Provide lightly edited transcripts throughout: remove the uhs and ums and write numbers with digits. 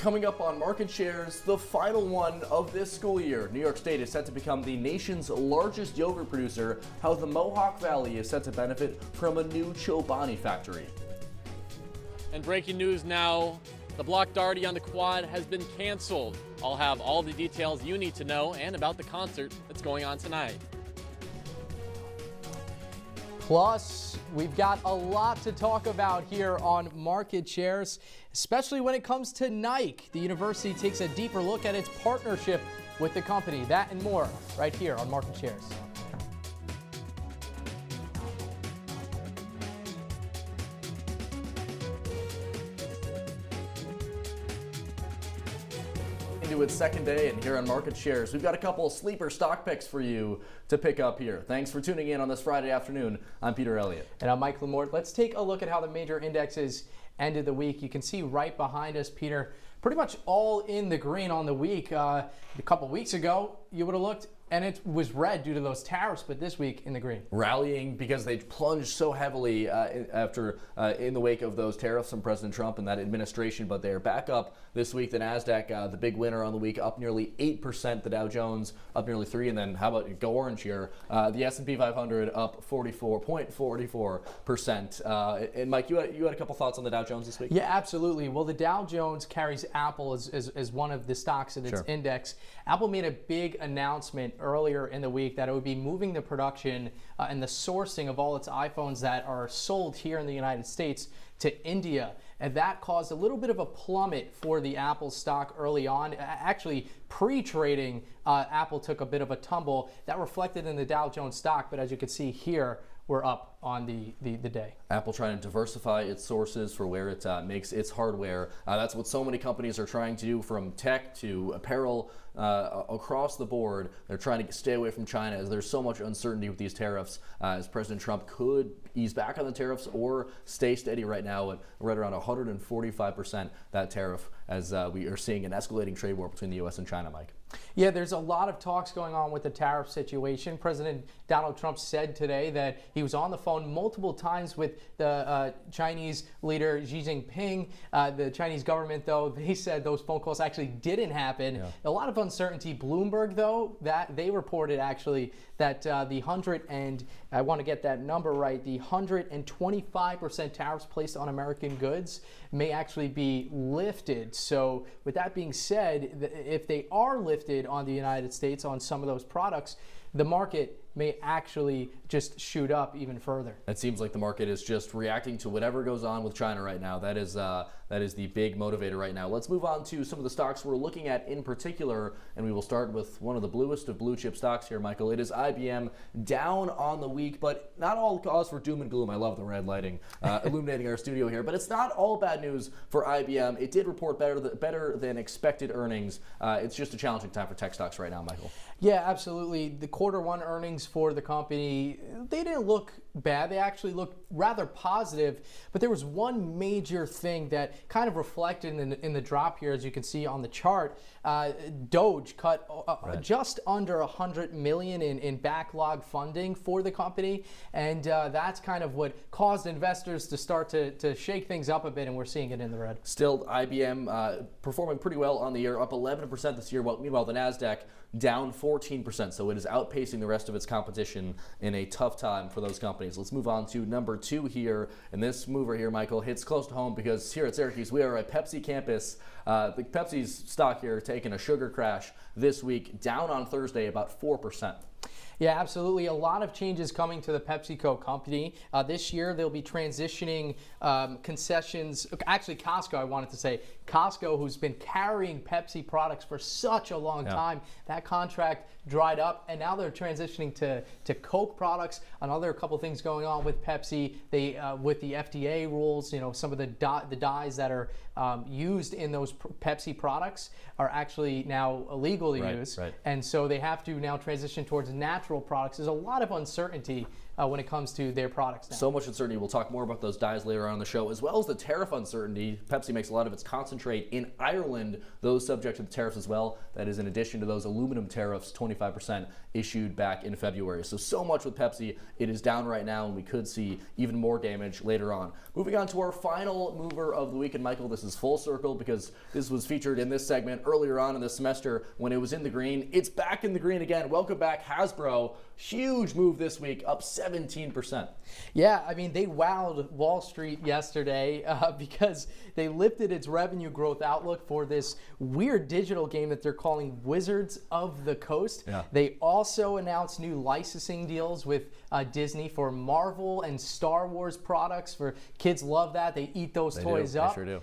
Coming up on Market Shares, the final one of this school year. New York State is set to become the nation's largest yogurt producer. How the Mohawk Valley is set to benefit from a new Chobani factory. And breaking news now, the block party on the quad has been canceled. I'll have all the details you need to know and about the concert that's going on tonight. Plus, we've got a lot to talk about here on Market Shares, especially when it comes to Nike. The university takes a deeper look at its partnership with the company. That and more right here on Market Shares. Into its second day, and here on Market Shares, we've got a couple of sleeper stock picks for you to pick up here. Thanks for tuning in on this Friday afternoon. I'm Peter Elliott. And I'm Mike Lamorte. Let's take a look at how the major indexes ended the week. You can see right behind us, Peter, pretty much all in the green on the week. A couple weeks ago, you would have looked and it was red due to those tariffs, but this week in the green. Rallying because they plunged so heavily in the wake of those tariffs from President Trump and that administration, but they're back up this week. The NASDAQ, the big winner on the week, up nearly 8%. The Dow Jones up nearly 3%. And then how about go orange here? The S&P 500 up 44.44%. And Mike, you had a couple thoughts on the Dow Jones this week? Yeah, absolutely. Well, the Dow Jones carries Apple as one of the stocks in its index. Apple made a big announcement earlier in the week that it would be moving the production and the sourcing of all its iPhones that are sold here in the United States to India. And that caused a little bit of a plummet for the Apple stock early on. Actually, pre-trading, Apple took a bit of a tumble. That reflected in the Dow Jones stock, but as you can see here, we're up on the day. Apple trying to diversify its sources for where it makes its hardware. That's what so many companies are trying to do, from tech to apparel, across the board. They're trying to stay away from China as there's so much uncertainty with these tariffs, as President Trump could ease back on the tariffs or stay steady right now at right around 145%, that tariff, as we are seeing an escalating trade war between the U.S. and China, Mike. Yeah, there's a lot of talks going on with the tariff situation. President Donald Trump said today that he was on the phone multiple times with the Chinese leader Xi Jinping. The Chinese government, though, they said those phone calls actually didn't happen. Yeah. A lot of uncertainty. Bloomberg, though, that they reported actually that the 125% tariffs placed on American goods may actually be lifted. So with that being said, if they are lifted on the United States on some of those products, the market may actually just shoot up even further. It seems like the market is just reacting to whatever goes on with China right now. That is the big motivator right now. Let's move on to some of the stocks we're looking at in particular, and we will start with one of the bluest of blue chip stocks here, Michael. It is IBM, down on the week, but not all cause for doom and gloom. I love the red lighting illuminating our studio here, but it's not all bad news for IBM. It did report better than expected earnings. It's just a challenging time for tech stocks right now, Michael. Yeah, absolutely. The quarter one earnings for the company, they didn't look bad. They actually looked rather positive, but there was one major thing that kind of reflected in the drop here, as you can see on the chart. Doge cut just under $100 million in backlog funding for the company, and that's kind of what caused investors to start to shake things up a bit, and we're seeing it in the red. Still, IBM performing pretty well on the year, up 11% this year. Meanwhile, the NASDAQ down 14%, so it is outpacing the rest of its competition in a tough time for those companies. Let's move on to number 2 here, and this mover here, Michael, hits close to home because here at Syracuse we are at Pepsi campus. The Pepsi's stock here taking a sugar crash this week, down on Thursday about 4%. Yeah, absolutely. A lot of changes coming to the PepsiCo company. This year, they'll be transitioning concessions. Actually, Costco, I wanted to say. Costco, who's been carrying Pepsi products for such a long time, that contract dried up, and now they're transitioning to Coke products. Another couple things going on with Pepsi. They with the FDA rules, some of the dyes that are used in those Pepsi products are actually now illegal to use, and so they have to now transition towards natural products. There's a lot of uncertainty when it comes to their products now. So much uncertainty. We'll talk more about those dies later on in the show, as well as the tariff uncertainty. Pepsi makes a lot of its concentrate in Ireland, those subject to the tariffs as well. That is in addition to those aluminum tariffs, 25% issued back in February. So much with Pepsi. It is down right now, and we could see even more damage later on. Moving on to our final mover of the week, and Michael, this is full circle because this was featured in this segment earlier on in the semester when it was in the green. It's back in the green again. Welcome back, Hasbro. Huge move this week, up 17%. Yeah, I mean, they wowed Wall Street yesterday because they lifted its revenue growth outlook for this weird digital game that they're calling Wizards of the Coast. Yeah. They also announced new licensing deals with Disney for Marvel and Star Wars products. For kids love that. They eat those toys up. They sure do.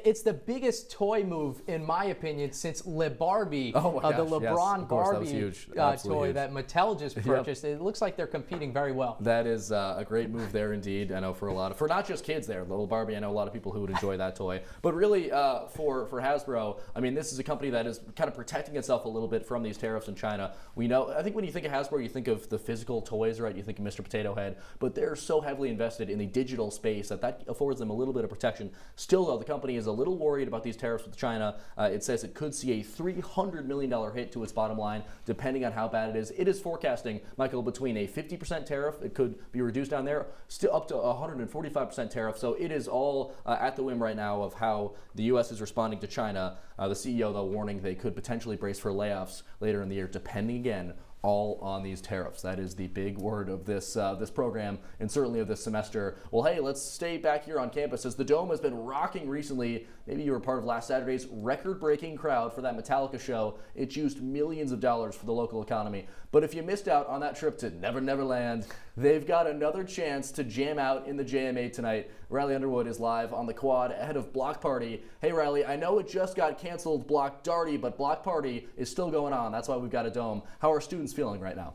It's the biggest toy move, in my opinion, since Le Barbie, Oh my the gosh, yes, LeBron of course, that was Barbie huge. toy Absolutely huge. that Mattel just purchased. It looks like they're competing very well. That is a great move there indeed. I know for not just kids there, little Barbie, I know a lot of people who would enjoy that toy. But really for Hasbro, I mean, this is a company that is kind of protecting itself a little bit from these tariffs in China. We know, I think when you think of Hasbro, you think of the physical toys, right? You think of Mr. Potato Head, but they're so heavily invested in the digital space that affords them a little bit of protection. Still though, the company is a little worried about these tariffs with China. It says it could see a $300 million hit to its bottom line, depending on how bad it is. It is forecasting, Michael, between a 50% tariff, it could be reduced down there, still up to 145% tariff. So it is all at the whim right now of how the U.S. is responding to China. The CEO, though, warning they could potentially brace for layoffs later in the year, depending again all on these tariffs. That is the big word of this program, and certainly of this semester. Well, hey, let's stay back here on campus as the Dome has been rocking recently. Maybe you were part of last Saturday's record-breaking crowd for that Metallica show. It juiced millions of dollars for the local economy. But if you missed out on that trip to Never Never Land, they've got another chance to jam out in the JMA tonight. Riley Underwood is live on the quad ahead of Block Party. Hey, Riley, I know it just got canceled, Block Darty, but Block Party is still going on. That's why we've got a Dome. How are students feeling right now?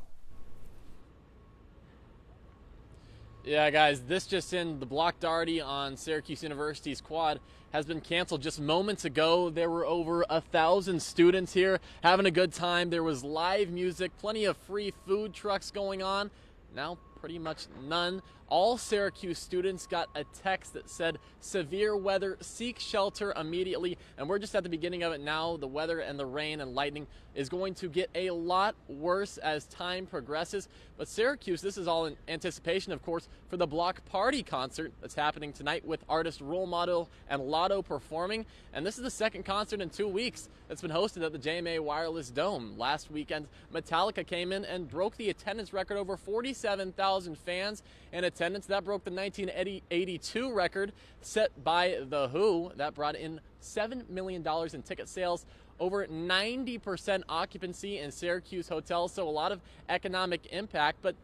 Yeah, guys, this just in, the Block Darty on Syracuse University's quad has been canceled just moments ago. There were over 1,000 students here having a good time. There was live music, plenty of free food trucks going on. Now, pretty much none. All Syracuse students got a text that said, severe weather, seek shelter immediately. And we're just at the beginning of it now. The weather and the rain and lightning is going to get a lot worse as time progresses. But Syracuse, this is all in anticipation, of course, for the Block Party concert that's happening tonight with artist Role Model and Lotto performing. And this is the second concert in 2 weeks that's been hosted at the JMA Wireless Dome. Last weekend, Metallica came in and broke the attendance record, over 47,000 fans in attendance. That broke the 1982 record set by The Who. That brought in $7 million in ticket sales, over 90% occupancy in Syracuse hotels, so a lot of economic impact. But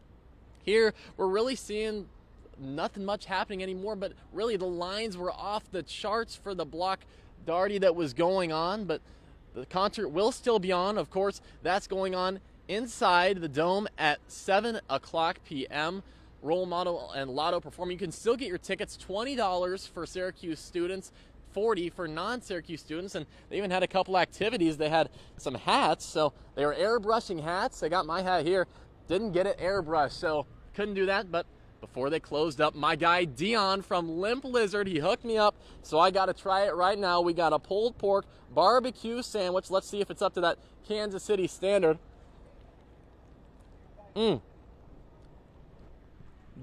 here we're really seeing nothing much happening anymore, but really the lines were off the charts for the Block Darty that was going on. But the concert will still be on. Of course, that's going on inside the Dome at 7 o'clock p.m. Role Model and Lotto performing. You can still get your tickets, $20 for Syracuse students, $40 for non-Syracuse students, and they even had a couple activities. They had some hats, so they were airbrushing hats. I got my hat here, didn't get it airbrushed, so couldn't do that. But before they closed up, my guy Dion from Limp Lizard, he hooked me up, so I got to try it right now. We got a pulled pork barbecue sandwich. Let's see if it's up to that Kansas City standard.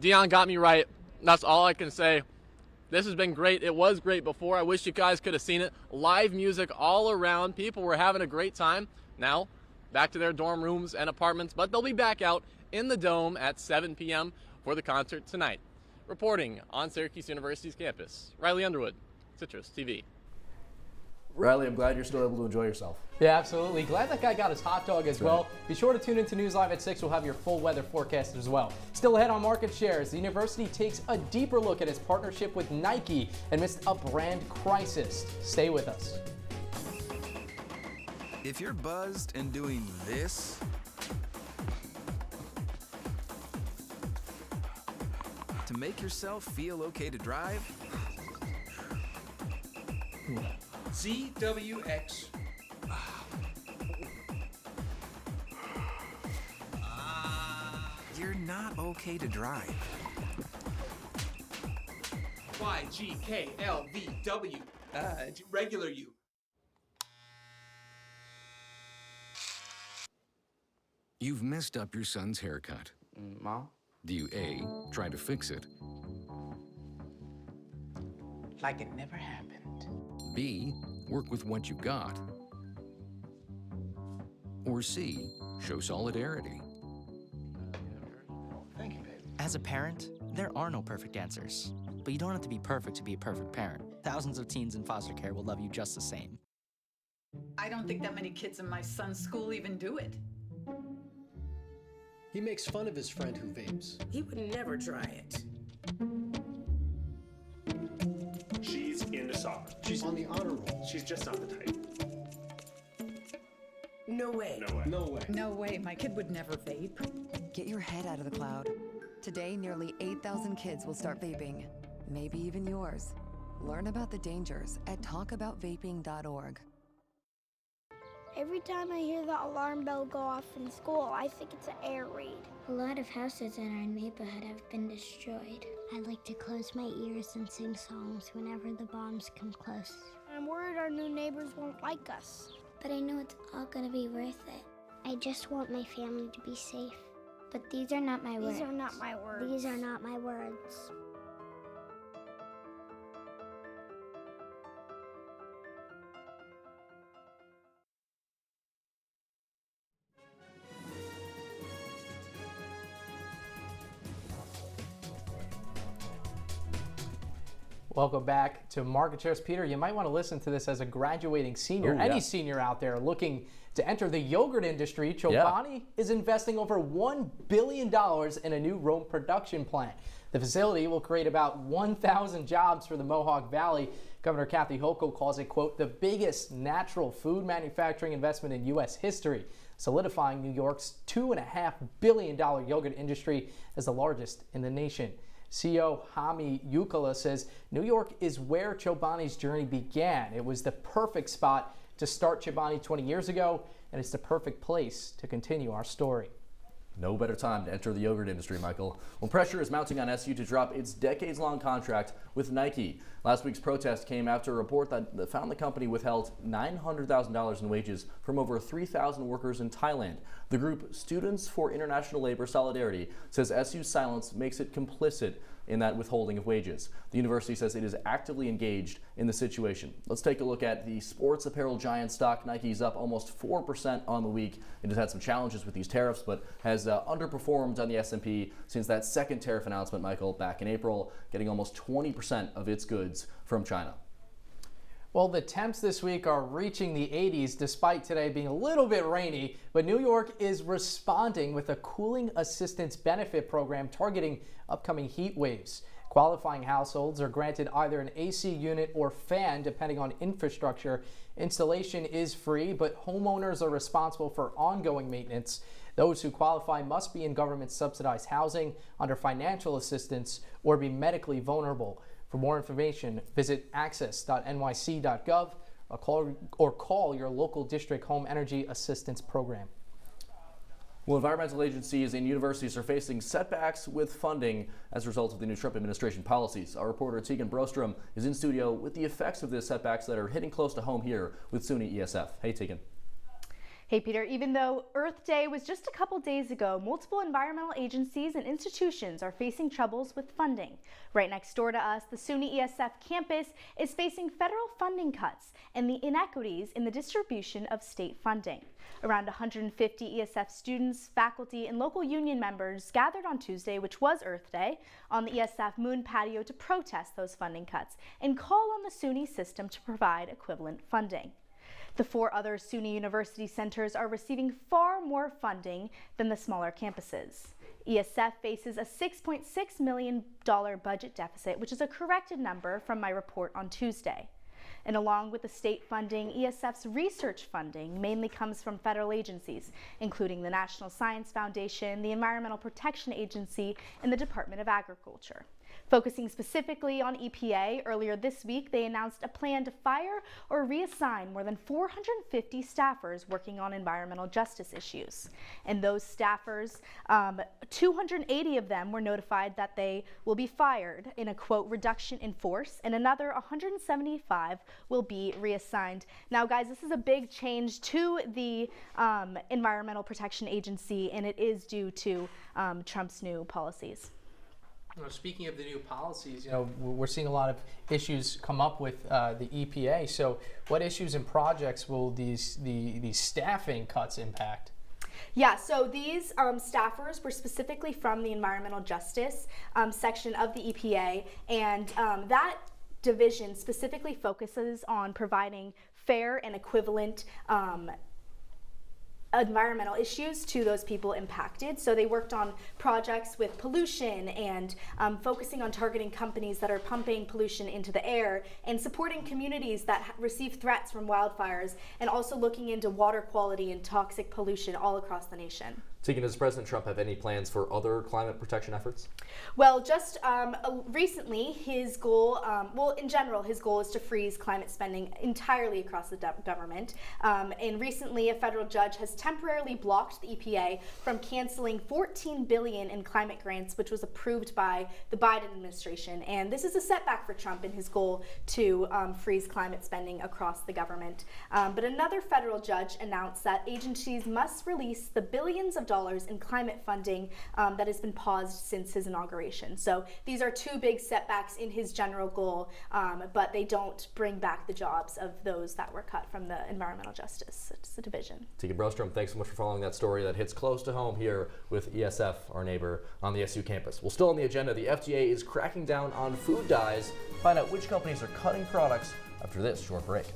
Dion got me right. That's all I can say. This has been great. It was great before. I wish you guys could have seen it. Live music all around. People were having a great time. Now, back to their dorm rooms and apartments, but they'll be back out in the Dome at 7 p.m. for the concert tonight. Reporting on Syracuse University's campus, Riley Underwood, CitrusTV. Riley, I'm glad you're still able to enjoy yourself. Yeah, absolutely. Glad that guy got his hot dog as That's well. right. Be sure to tune into News Live at 6. We'll have your full weather forecast as well. Still ahead on market shares, the university takes a deeper look at its partnership with Nike amidst a brand crisis. Stay with us. If you're buzzed and doing this, to make yourself feel okay to drive, CWX. you're not okay to drive. YGKLVW. Regular you. You've messed up your son's haircut. Mom? Do you A, try to fix it, Like it never happened. B, work with what you got, or C, show solidarity? Thank you, baby. As a parent, there are no perfect answers. But you don't have to be perfect to be a perfect parent. Thousands of teens in foster care will love you just the same. I don't think that many kids in my son's school even do it. He makes fun of his friend who vapes. He would never try it. She's into soccer. She's on the honor roll. She's just not the type. No way. No way. No way. No way, my kid would never vape. Get your head out of the cloud. Today, nearly 8,000 kids will start vaping. Maybe even yours. Learn about the dangers at talkaboutvaping.org. Every time I hear the alarm bell go off in school, I think it's an air raid. A lot of houses in our neighborhood have been destroyed. I like to close my ears and sing songs whenever the bombs come close. I'm worried our new neighbors won't like us. But I know it's all gonna be worth it. I just want my family to be safe. But these are not my words. These are not my words. These are not my words. Welcome back to Market Shares. Peter, you might want to listen to this as a graduating senior. Any senior out there looking to enter the yogurt industry, Chobani is investing over $1 billion in a new Rome production plant. The facility will create about 1,000 jobs for the Mohawk Valley. Governor Kathy Hochul calls it, quote, the biggest natural food manufacturing investment in U.S. history, solidifying New York's $2.5 billion yogurt industry as the largest in the nation. CEO Hami Yukala says New York is where Chobani's journey began. It was the perfect spot to start Chobani 20 years ago, and it's the perfect place to continue our story. No better time to enter the yogurt industry, Michael. Well, pressure is mounting on SU to drop its decades-long contract with Nike. Last week's protest came after a report that found the company withheld $900,000 in wages from over 3,000 workers in Thailand. The group Students for International Labor Solidarity says SU's silence makes it complicit in that withholding of wages. The university says it is actively engaged in the situation. Let's take a look at the sports apparel giant stock. Nike's up almost 4% on the week. It has had some challenges with these tariffs, but has underperformed on the S&P since that second tariff announcement, Michael, back in April, getting almost 20% of its goods from China. Well, the temps this week are reaching the 80s despite today being a little bit rainy, but New York is responding with a cooling assistance benefit program targeting upcoming heat waves. Qualifying households are granted either an AC unit or fan depending on infrastructure. Installation is free, but homeowners are responsible for ongoing maintenance. Those who qualify must be in government subsidized housing, under financial assistance, or be medically vulnerable. For more information, visit access.nyc.gov or call your local district home energy assistance program. Well, environmental agencies and universities are facing setbacks with funding as a result of the new Trump administration policies. Our reporter Teaghan Brostrom is in studio with the effects of the setbacks that are hitting close to home here with SUNY ESF. Hey, Teaghan. Hey, Peter, even though Earth Day was just a couple days ago, multiple environmental agencies and institutions are facing troubles with funding. Right next door to us, the SUNY ESF campus is facing federal funding cuts and the inequities in the distribution of state funding. Around 150 ESF students, faculty, and local union members gathered on Tuesday, which was Earth Day, on the ESF Moon patio to protest those funding cuts and call on the SUNY system to provide equivalent funding. The 4 other SUNY University centers are receiving far more funding than the smaller campuses. ESF faces a $6.6 million budget deficit, which is a corrected number from my report on Tuesday. And along with the state funding, ESF's research funding mainly comes from federal agencies, including the National Science Foundation, the Environmental Protection Agency, and the Department of Agriculture. Focusing specifically on EPA, earlier this week they announced a plan to fire or reassign more than 450 staffers working on environmental justice issues. And those staffers, 280 of them were notified that they will be fired in a, quote, reduction in force, and another 175 will be reassigned. Now, guys, this is a big change to the Environmental Protection Agency, and it is due to Trump's new policies. Speaking of the new policies, we're seeing a lot of issues come up with the EPA. So what issues and projects will these staffing cuts impact? Yeah, so these staffers were specifically from the environmental justice section of the EPA, and that division specifically focuses on providing fair and equivalent environmental issues to those people impacted. So they worked on projects with pollution and focusing on targeting companies that are pumping pollution into the air and supporting communities that receive threats from wildfires, and also looking into water quality and toxic pollution all across the nation. Teaghan, does President Trump have any plans for other climate protection efforts? Well, just recently, his goal, well, in general, his goal is to freeze climate spending entirely across the government. And recently, a federal judge has temporarily blocked the EPA from canceling $14 billion in climate grants, which was approved by the Biden administration. And this is a setback for Trump in his goal to freeze climate spending across the government. But another federal judge announced that agencies must release the billions of dollars in climate funding that has been paused since his inauguration. So these are two big setbacks in his general goal, but they don't bring back the jobs of those that were cut from the environmental justice division. Teaghan Brostrom, thanks so much for following that story that hits close to home here with ESF, our neighbor on the SU campus. Well, still on the agenda, the FDA is cracking down on food dyes. Find out which companies are cutting products after this short break.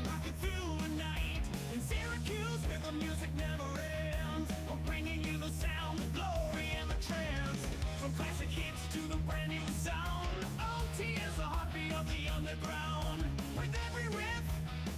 Rocking through the night in Syracuse where the music never ends. We're bringing you the sound, the glory, and the trance. From classic hits to the brand new sound. OT is the heartbeat of the underground. With every riff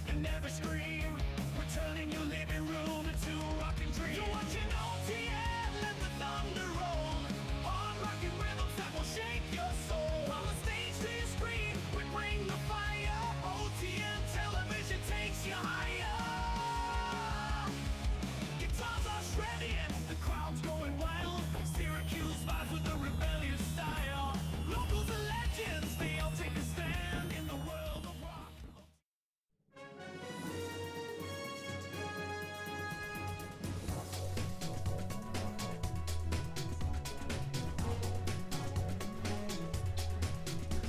and every scream, we're turning your living room into a rocking dream. You're watching OTN, let the thunder roll. Hard rocking rhythms that will shake your soul. On the stage to your screen, we bring the fire. OTN television takes you higher. Guitars are shredding, the crowd's going wild. Syracuse vibes with the rebellious style. Locals are legends, they all take a stand in the world of rock.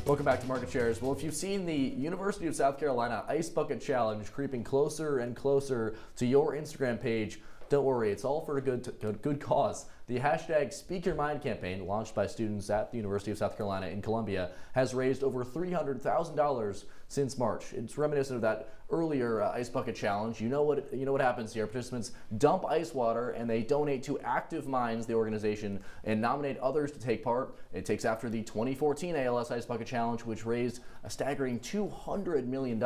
Welcome back to Market Shares. Well, if you've seen the University of South Carolina Ice Bucket Challenge creeping closer and closer to your Instagram page, don't worry, it's all for a good cause. The hashtag Speak Your Mind campaign, launched by students at the University of South Carolina in Columbia, has raised over $300,000 since March. It's reminiscent of that earlier Ice Bucket Challenge. You know what happens here. Participants dump ice water and they donate to Active Minds, the organization, and nominate others to take part. It takes after the 2014 ALS Ice Bucket Challenge, which raised a staggering $200 million.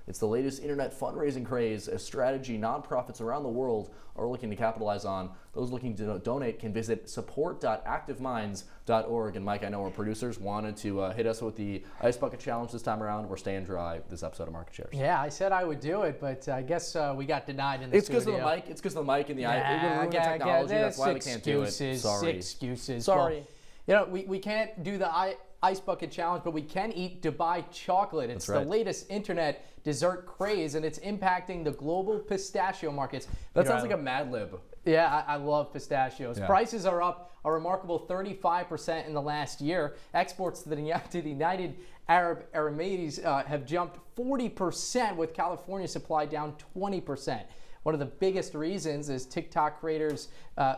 It's the latest internet fundraising craze, a strategy nonprofits around the world are looking to capitalize on. Those looking to donate donate can visit support.activeminds.org. And Mike, I know our producers wanted to hit us with the Ice Bucket Challenge this time around. We're staying dry this episode of Market Shares. Yeah, I said I would do it, but I guess we got denied in the studio. It's because of the mic. It's because of the mic and the technology. That's why we can't do it. Sorry. Excuses. Sorry. Well, you know, we can't do the Ice Bucket Challenge, but we can eat Dubai chocolate. It's the latest internet dessert craze, and it's impacting the global pistachio markets. That sounds like a Mad Lib. Yeah, I love pistachios. Yeah. Prices are up a remarkable 35% in the last year. Exports to the United Arab Emirates have jumped 40%, with California supply down 20%. One of the biggest reasons is TikTok creators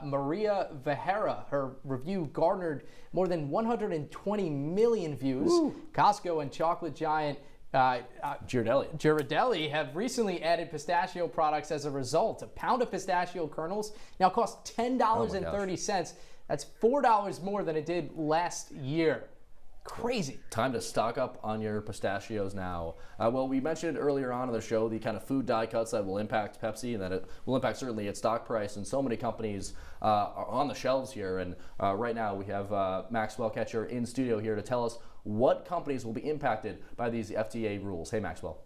Maria Vehera. Her review garnered more than 120 million views. Woo. Costco and chocolate giant Ghirardelli have recently added pistachio products as a result. A pound of pistachio kernels now costs $10.30. That's $4 more than it did last year. Crazy. Time to stock up on your pistachios now. Well, we mentioned earlier on in the show the kind of food die cuts that will impact Pepsi and that it will impact certainly its stock price. And so many companies are on the shelves here. And right now we have Maxwell Katcher in studio here to tell us what companies will be impacted by these FDA rules. Hey, Maxwell.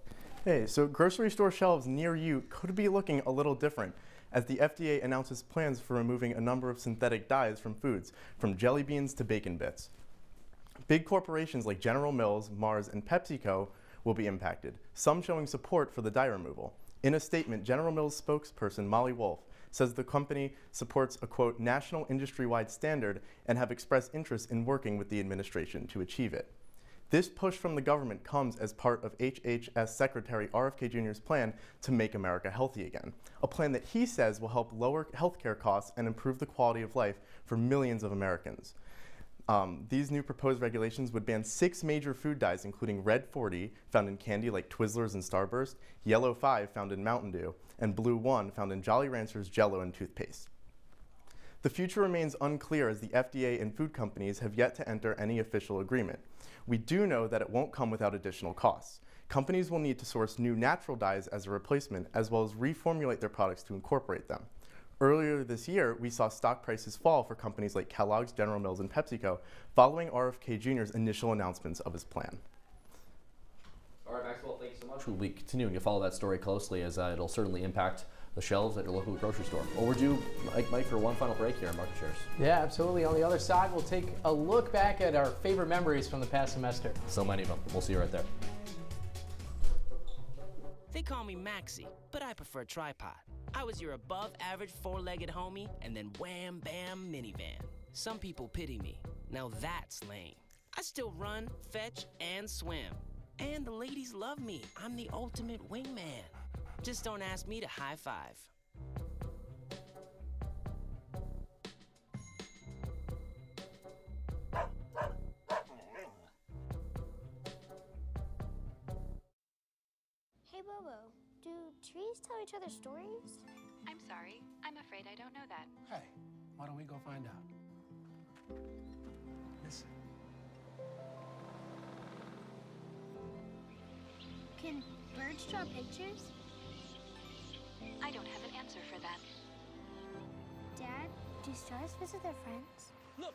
Hey, so grocery store shelves near you could be looking a little different as the FDA announces plans for removing a number of synthetic dyes from foods, from jelly beans to bacon bits. Big corporations like General Mills, Mars, and PepsiCo will be impacted, some showing support for the dye removal. In a statement, General Mills spokesperson Molly Wolf says the company supports a, quote, national industry-wide standard and have expressed interest in working with the administration to achieve it. This push from the government comes as part of HHS Secretary RFK Jr.'s plan to make America healthy again, a plan that he says will help lower healthcare costs and improve the quality of life for millions of Americans. These new proposed regulations would ban 6 major food dyes, including Red 40, found in candy like Twizzlers and Starburst, Yellow 5, found in Mountain Dew, and Blue 1, found in Jolly Ranchers, Jell-O, and toothpaste. The future remains unclear as the FDA and food companies have yet to enter any official agreement. We do know that it won't come without additional costs. Companies will need to source new natural dyes as a replacement, as well as reformulate their products to incorporate them. Earlier this year, we saw stock prices fall for companies like Kellogg's, General Mills, and PepsiCo following RFK Jr.'s initial announcements of his plan. All right, Maxwell, thank you so much. We'll be continuing to follow that story closely as it'll certainly impact the shelves at your local grocery store. Well, we're due, Mike, for one final break here on Market Shares. Yeah, absolutely. On the other side, we'll take a look back at our favorite memories from the past semester. So many of them. We'll see you right there. They call me Maxie, but I prefer tripod. I was your above-average four-legged homie, and then wham, bam, minivan. Some people pity me. Now that's lame. I still run, fetch, and swim. And the ladies love me. I'm the ultimate wingman. Just don't ask me to high-five. Hey, Bobo, do trees tell each other stories? I'm sorry. I'm afraid I don't know that. Hey, why don't we go find out? Listen. Can birds draw pictures? I don't have an answer for that. Dad, do stars visit their friends? Look!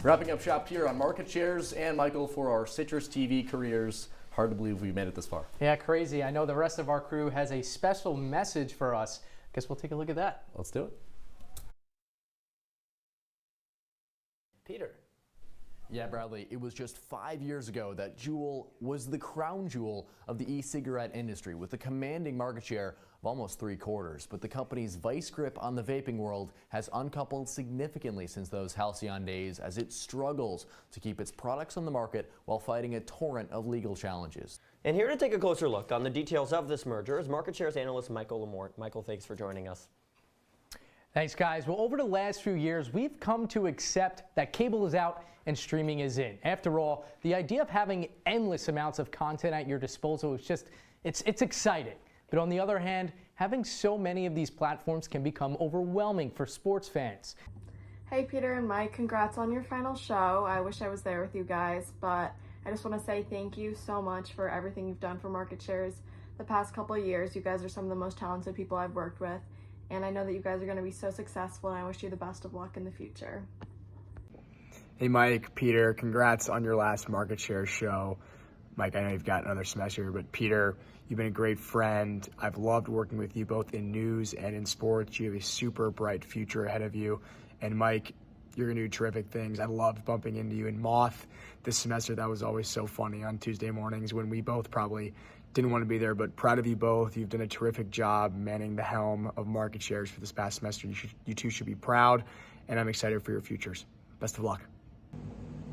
Wrapping up shop here on market shares and Michael for our CitrusTV careers. Hard to believe we made it this far. Yeah, crazy. I know the rest of our crew has a special message for us. Guess we'll take a look at that. Let's do it. Peter. Yeah, Bradley, it was just 5 years ago that Juul was the crown jewel of the e-cigarette industry with a commanding market share of almost 3/4. But the company's vice grip on the vaping world has uncoupled significantly since those halcyon days as it struggles to keep its products on the market while fighting a torrent of legal challenges. And here to take a closer look on the details of this merger is market shares analyst Michael Lamorte. Michael, thanks for joining us. Thanks, guys. Well, over the last few years, we've come to accept that cable is out and streaming is in. After all, the idea of having endless amounts of content at your disposal is just, it's exciting. But on the other hand, having so many of these platforms can become overwhelming for sports fans. Hey, Peter and Mike, congrats on your final show. I wish I was there with you guys, but I just want to say thank you so much for everything you've done for market shares the past couple of years. You guys are some of the most talented people I've worked with. And I know that you guys are going to be so successful, and I wish you the best of luck in the future. Hey, Mike, Peter, congrats on your last market share show. Mike, I know you've got another semester, but Peter, you've been a great friend. I've loved working with you both in news and in sports. You have a super bright future ahead of you. And Mike, you're going to do terrific things. I loved bumping into you in Moth this semester. That was always so funny on Tuesday mornings when we both probably didn't want to be there, but proud of you both. You've done a terrific job manning the helm of market shares for this past semester. You two should be proud, and I'm excited for your futures. Best of luck.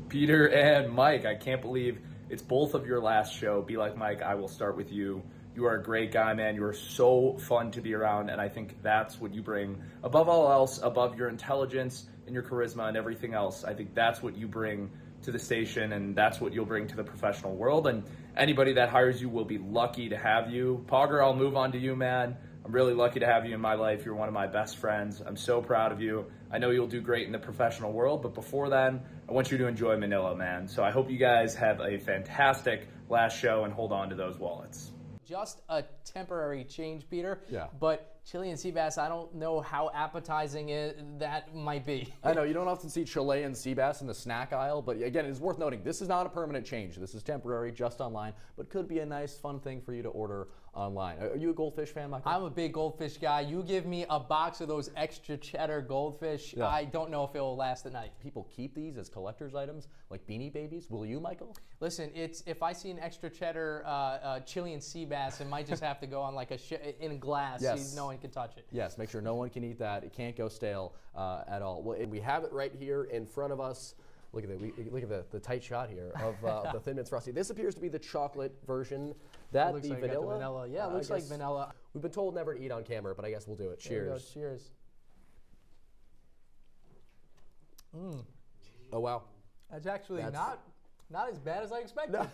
Peter and Mike, I can't believe it's both of your last show. Be Like Mike, I will start with you. You are a great guy, man. You are so fun to be around, and I think that's what you bring. Above all else, above your intelligence and your charisma and everything else, I think that's what you bring to the station, and that's what you'll bring to the professional world. And anybody that hires you will be lucky to have you. Pogger, I'll move on to you, man. I'm really lucky to have you in my life. You're one of my best friends. I'm so proud of you. I know you'll do great in the professional world, but before then, I want you to enjoy Manila, man. So I hope you guys have a fantastic last show and hold on to those wallets. Just a temporary change, Peter. Yeah. But Chilean sea bass, I don't know how appetizing that might be. I know, you don't often see Chilean sea bass in the snack aisle, but again, it's worth noting, this is not a permanent change. This is temporary, just online, but could be a nice, fun thing for you to order online. Are you a goldfish fan, Michael? I'm a big goldfish guy. You give me a box of those extra cheddar goldfish, Yeah. I don't know if it will last the night. People keep these as collector's items, like Beanie Babies. Will you, Michael? Listen, if I see an extra cheddar Chilean sea bass, it might just have to go on like in a glass, Yes. so no one can touch it. Yes, make sure no one can eat that. It can't go stale at all. Well, we have it right here in front of us. Look at look at the tight shot here of the Thin Mints Frosty. This appears to be the chocolate version. That looks the like vanilla. vanilla. Yeah, it looks like vanilla. We've been told never to eat on camera, but I guess we'll do it. There we go. Cheers. Cheers. Mm. Oh wow. That's actually not as bad as I expected. No.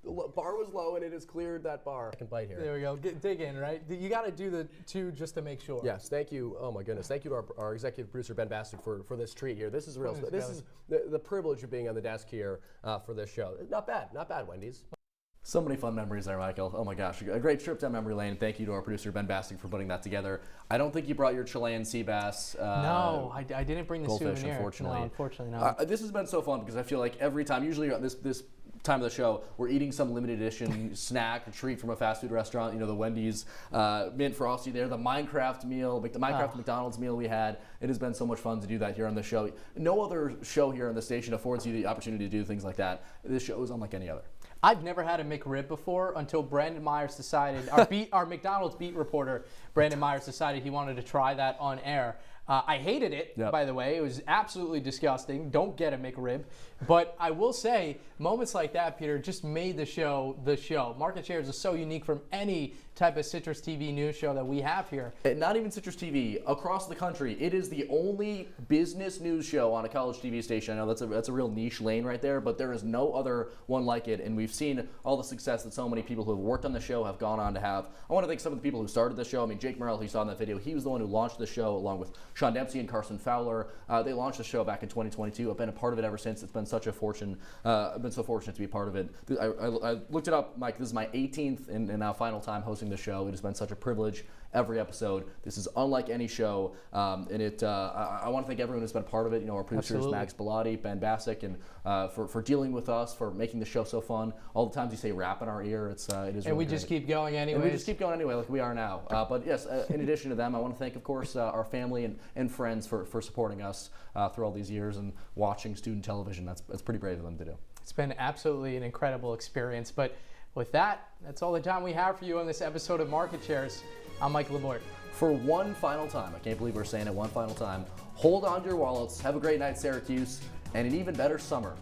The bar was low and it has cleared that bar. I can bite here. There we go. Dig in, right? You got to do the two just to make sure. Yes, thank you. Oh my goodness, thank you to our executive producer Ben Bastick for this treat here. This is real. This is the privilege of being on the desk here for this show. Not bad, Wendy's. So many fun memories there, Michael. Oh my gosh, a great trip down memory lane. Thank you to our producer Ben Bastick for putting that together. I don't think you brought your Chilean sea bass. No, I didn't bring the goldfish, souvenir. unfortunately. No, unfortunately not. This has been so fun because I feel like every time, usually on this time of the show, we're eating some limited edition snack or treat from a fast food restaurant. You know, the Wendy's Mint Frosty there, the Minecraft meal, the Minecraft McDonald's meal we had. It has been so much fun to do that here on the show. No other show here on the station affords you the opportunity to do things like that. This show is unlike any other. I've never had a McRib before until Brandon Myers decided, our McDonald's beat reporter, Brandon Myers, decided he wanted to try that on air. I hated it, by the way. It was absolutely disgusting. Don't get a McRib. But I will say, moments like that, Peter, just made the show the show. Market shares are so unique from any type of CitrusTV news show that we have here. And not even CitrusTV. Across the country, it is the only business news show on a college TV station. I know that's a real niche lane right there, but there is no other one like it. And we've seen all the success that so many people who have worked on the show have gone on to have. I want to thank some of the people who started the show. I mean, Jake Merrill, who you saw in that video, he was the one who launched the show along with Sean Dempsey and Carson Fowler. They launched the show back in 2022. I've been a part of it ever since. It's been such a fortune. I've been so fortunate to be a part of it. I looked it up, Mike. This is my 18th and now final time hosting the show. It has been such a privilege. Every episode. This is unlike any show, and I want to thank everyone who's been a part of it. You know, our producers, Absolutely. Max Bellotti, Ben Bassick, and for dealing with us, for making the show so fun. All the times you say rap in our ear, it is. And really we just great. keep going anyway. And we just keep going anyway, like we are now. But yes, in addition to them, I want to thank, of course, our family and friends for supporting us through all these years and watching student television. That's pretty brave of them to do. It's been absolutely an incredible experience. But with that, that's all the time we have for you on this episode of Market Shares. I'm Mike Lamorte. For one final time, I can't believe we're saying it one final time, hold on to your wallets, have a great night, Syracuse, and an even better summer.